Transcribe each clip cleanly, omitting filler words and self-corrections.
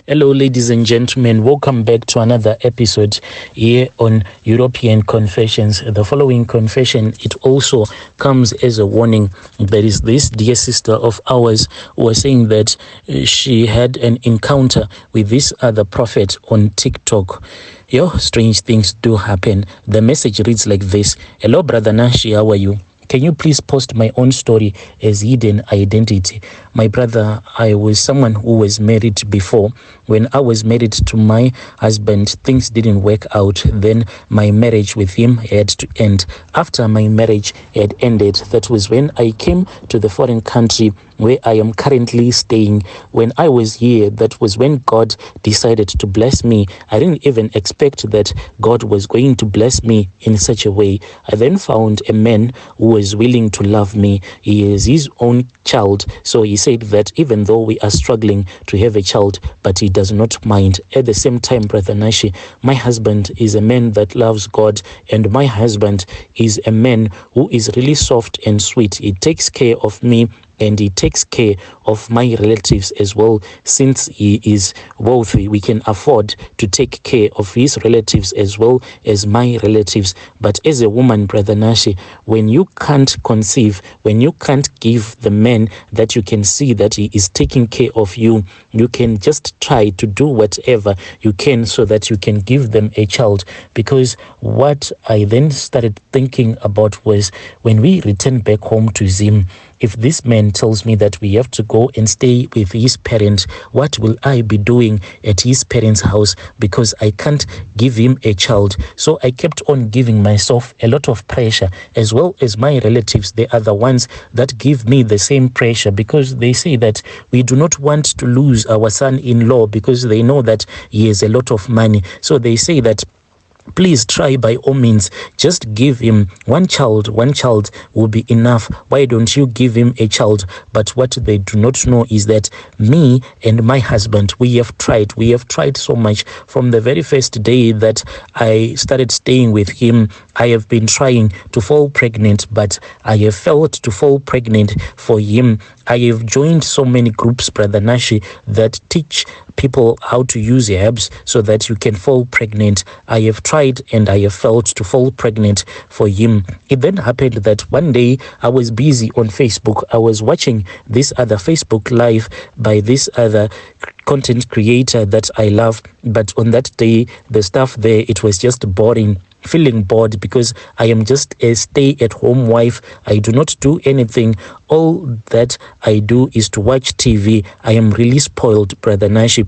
Hello, ladies and gentlemen. Welcome back to another episode here on European Confessions. The following confession, it also comes as a warning. There is this dear sister of ours who was saying that she had an encounter with this other prophet on TikTok. Strange things do happen. The message reads like this. Hello, Brother Nashi, how are you? Can you please post my own story as hidden identity? My brother, I was someone who was married before. When I was married to my husband, things didn't work out. Then my marriage with him had to end. After my marriage had ended, that was when I came to the foreign country where I am currently staying. When I was here, that was when God decided to bless me. I didn't even expect that God was going to bless me in such a way. I then found a man who was willing to love me. He is his own child. So he said that even though we are struggling to have a child, but he does not mind. At the same time, Brother Nashi, my husband is a man that loves God, and my husband is a man who is really soft and sweet. He takes care of me, and he takes care of my relatives as well. Since he is wealthy, we can afford to take care of his relatives as well as my relatives. But as a woman, Brother Nashi, when you can't conceive, when you can't give the man that you can see that he is taking care of you, you can just try to do whatever you can so that you can give them a child. Because what I then started thinking about was, when we return back home to Zim, if this man tells me that we have to go and stay with his parents, what will I be doing at his parents' house? Because I can't give him a child. So I kept on giving myself a lot of pressure, as well as my relatives. They are the ones that give me the same pressure, because they say that we do not want to lose our son-in-law because they know that he has a lot of money. So they say that, please try by all means, just give him one child. One child will be enough. Why don't you give him a child? But what they do not know is that me and my husband, we have tried so much. From the very first day that I started staying with him, I have been trying to fall pregnant, but I have failed to fall pregnant for him. I have joined so many groups, Brother Nashi, that teach people how to use herbs so that you can fall pregnant. I have tried and I have failed to fall pregnant for him. It then happened that one day I was busy on Facebook. I was watching this other Facebook live by this other content creator that I love. But on that day, the stuff there, it was just boring. Feeling bored because I am just a stay-at-home wife. I do not do anything. All that I do is to watch TV. I am really spoiled, Brother Nashi.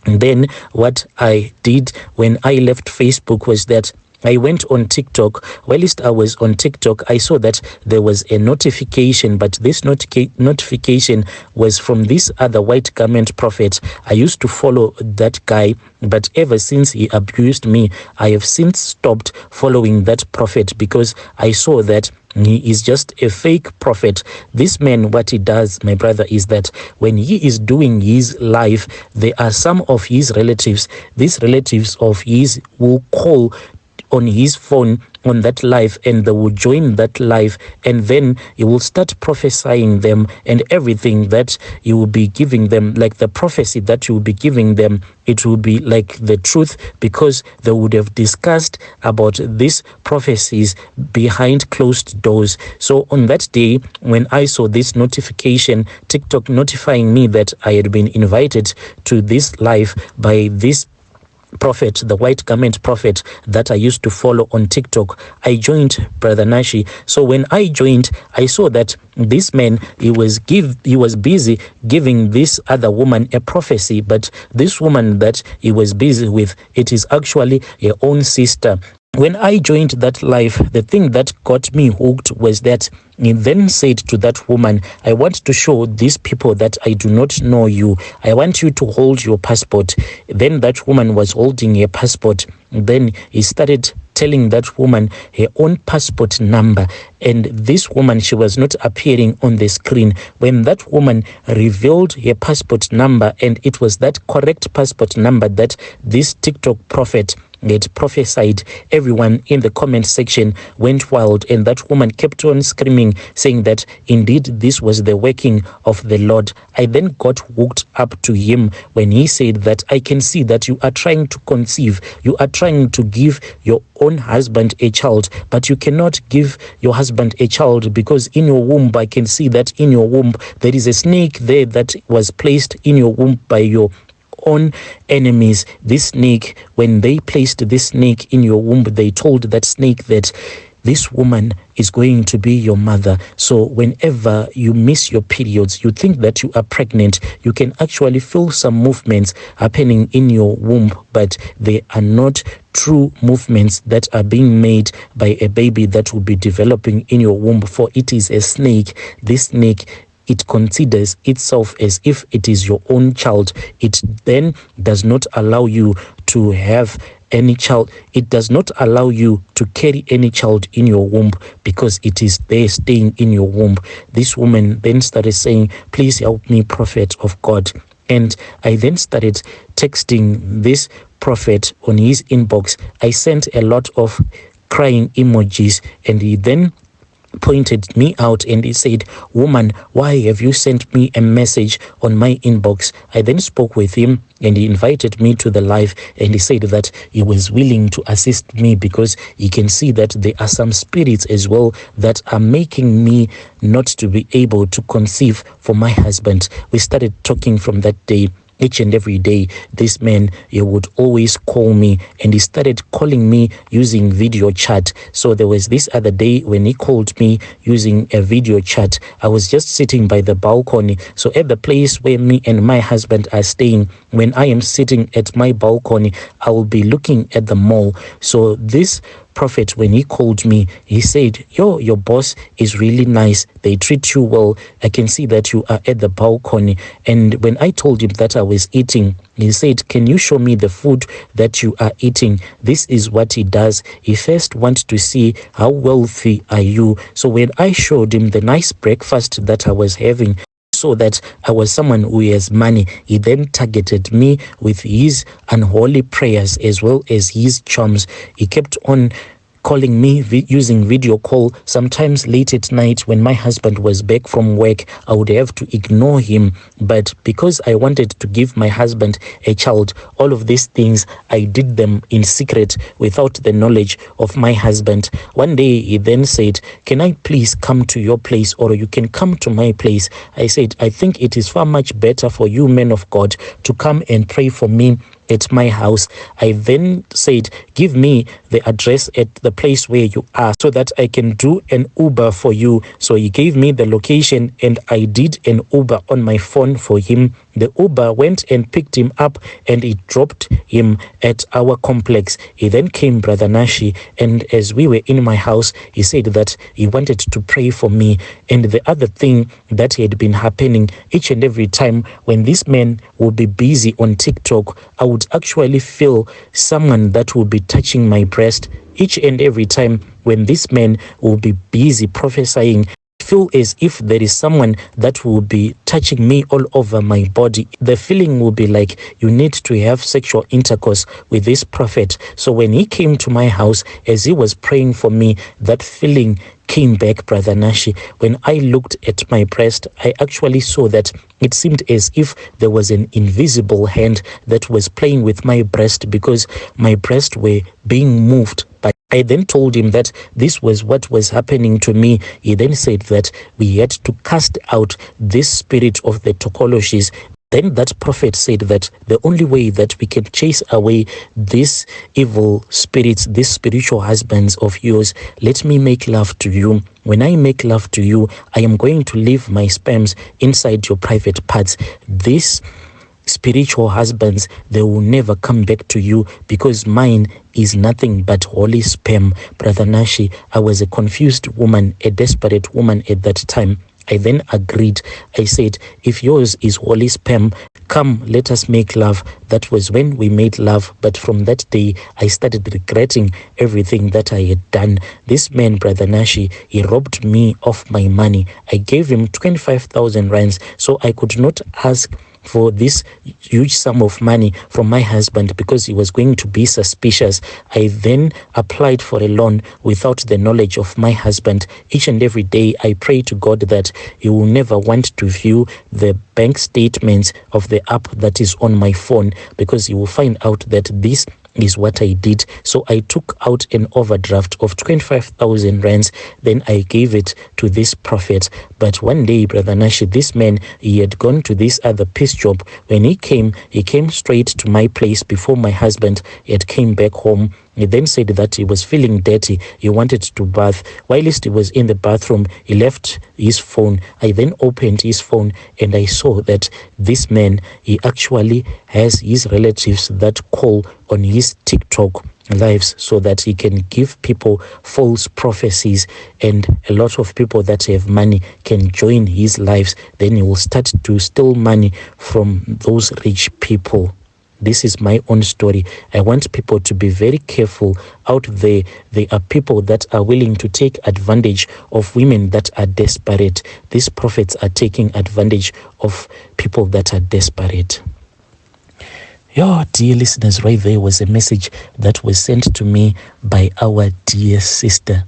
And then what I did when I left Facebook was that I went on TikTok. Whilst I was on TikTok, I saw that there was a notification, but this notification was from this other white garment prophet. I used to follow that guy, but ever since he abused me, I have since stopped following that prophet because I saw that he is just a fake prophet. This man, what he does, my brother, is that when he is doing his life, there are some of his relatives, these relatives of his will call on his phone on that live, and they will join that live, and then he will start prophesying them, and everything that he will be giving them, like the prophecy that you will be giving them, it will be like the truth, because they would have discussed about these prophecies behind closed doors. So on that day, when I saw this notification, TikTok notifying me that I had been invited to this live by this prophet, the white garment prophet that I used to follow on TikTok, I joined, Brother Nashi. So when I joined, I saw that this man, he was busy giving this other woman a prophecy, but this woman that he was busy with, it is actually her own sister. When I joined that live, the thing that got me hooked was that he then said to that woman, I want to show these people that I do not know you. I want you to hold your passport. Then that woman was holding her passport. Then he started telling that woman her own passport number, and this woman, she was not appearing on the screen. When that woman revealed her passport number, and it was that correct passport number that this TikTok prophet had prophesied. Everyone in the comment section went wild, and that woman kept on screaming, saying that indeed this was the working of the Lord. I then got hooked up to him when he said that I can see that you are trying to conceive, you are trying to give your own husband a child, but you cannot give your husband a child because in your womb, I can see that in your womb there is a snake there that was placed in your womb by your own enemies. This snake, when they placed this snake in your womb, they told that snake that this woman is going to be your mother. So whenever you miss your periods, you think that you are pregnant, you can actually feel some movements happening in your womb, but they are not true movements that are being made by a baby that will be developing in your womb, for it is a snake. This snake, it considers itself as if it is your own child. It then does not allow you to have any child. It does not allow you to carry any child in your womb because it is there staying in your womb. This woman then started saying, please help me, prophet of God. And I then started texting this prophet on his inbox. I sent a lot of crying emojis, and he then pointed me out and he said, woman, why have you sent me a message on my inbox? I then spoke with him and he invited me to the live, and he said that he was willing to assist me because he can see that there are some spirits as well that are making me not to be able to conceive for my husband. We started talking from that day. Each and every day, this man, he would always call me, and he started calling me using video chat. So there was this other day when he called me using a video chat. I was just sitting by the balcony. So at the place where me and my husband are staying, when I am sitting at my balcony, I will be looking at the mall. So this prophet, when he called me, he said, your boss is really nice, they treat you well, I can see that you are at the balcony. And when I told him that I was eating, he said, can you show me the food that you are eating? This is what he does. He first wants to see how wealthy are you. So when I showed him the nice breakfast that I was having, so that I was someone who has money, he then targeted me with his unholy prayers as well as his charms. He kept on calling me using video call. Sometimes late at night when my husband was back from work, I would have to ignore him. But because I wanted to give my husband a child, all of these things, I did them in secret without the knowledge of my husband. One day he then said, can I please come to your place, or you can come to my place? I said, I think it is far much better for you men of God to come and pray for me at my house. I then said, give me the address at the place where you are so that I can do an Uber for you. So he gave me the location and I did an Uber on my phone for him. The Uber went and picked him up and it dropped him at our complex. He then came, Brother Nashi, and as we were in my house, he said that he wanted to pray for me. And the other thing that had been happening, each and every time when this man would be busy on TikTok, I would actually feel someone that would be touching my breast. Each and every time when this man will be busy prophesying, feel as if there is someone that will be touching me all over my body. The feeling will be like you need to have sexual intercourse with this prophet. So when he came to my house, as he was praying for me, that feeling came back, Brother Nashi. When I looked at my breast, I actually saw that it seemed as if there was an invisible hand that was playing with my breast because my breasts were being moved by. I then told him that this was what was happening to me. He then said that we had to cast out this spirit of the tokoloshis. Then that prophet said that the only way that we can chase away these evil spirits, these spiritual husbands of yours, let me make love to you. When I make love to you, I am going to leave my sperms inside your private parts. These spiritual husbands, they will never come back to you because mine is nothing but holy sperm. Brother Nashi, I was a confused woman, a desperate woman at that time. I then agreed. I said, if yours is holy sperm, come, let us make love. That was when we made love. But from that day, I started regretting everything that I had done. This man, Brother Nashi, he robbed me of my money. I gave him 25,000 rands, so I could not ask for this huge sum of money from my husband because he was going to be suspicious. I then applied for a loan without the knowledge of my husband. Each and every day I pray to God that he will never want to view the bank statements of the app that is on my phone, because he will find out that this is what I did. So I took out an overdraft of 25,000 rands. Then I gave it to this prophet. But one day, Brother Nashi, this man, he had gone to this other piece job. When he came straight to my place before my husband had came back home. He then said that he was feeling dirty. He wanted to bath. Whilst he was in the bathroom, he left his phone. I then opened his phone and I saw that this man, he actually has his relatives that call on his TikTok lives so that he can give people false prophecies, and a lot of people that have money can join his lives. Then he will start to steal money from those rich people. This is my own story. I want people to be very careful out there. There are people that are willing to take advantage of women that are desperate. These prophets are taking advantage of people that are desperate. Your dear listeners, right there was a message that was sent to me by our dear sister.